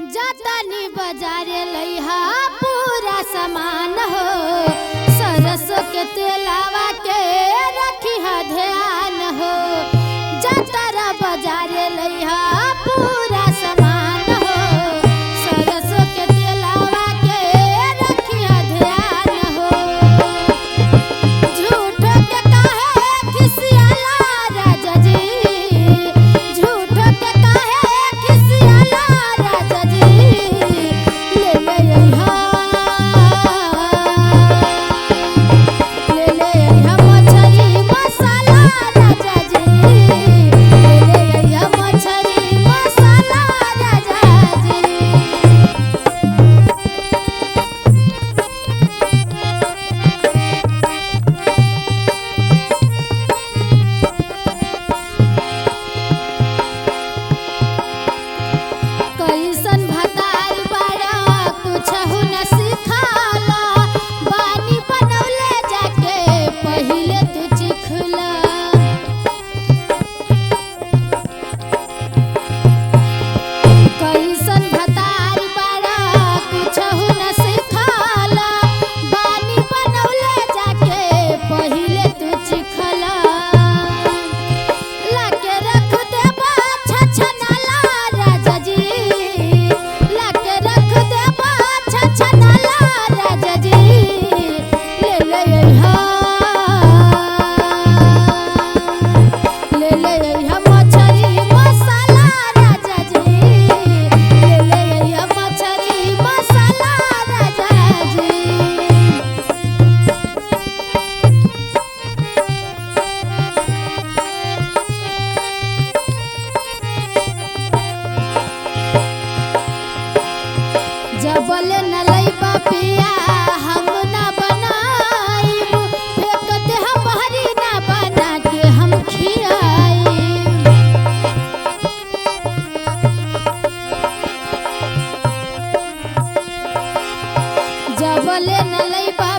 जातानी बाजारे लइहा पूरा सामान हो, सरसों के तेलावा के रखी है ध्यान हो। जातारा बाजारे लइहा पूरा सामान हो, सरसों के तेलावा के रखी है ध्यान हो। झूठो के काहे खिसियाला राजा जी, झूठो के काहे खिसियाला राजा जी। ले ले अइहा मछरी मसाला राजा जी, ले ले अइहा मछरी मसाला राजा जी। कैसन भतार बड़ा कुछहु न सिखाला, बानी बनौले जाके पहिले तू चिखला। कैसन भतार बड़ा कुछहु न सिखाला, बानी बनौले जाके पहिले तू चिखला। लाके रख देबा छछनाला राजा जी, लाके रख देबा छछनाला राजा जी। ले ले अइहा मछरी मसाला राजा जी, ले ले अइहा मछरी मसाला राजा जी। जबले न लइबा पिया हम ना बनाइब, फेंक दे हम बहरी ना बना के हम खियाइब। जबले न लइबा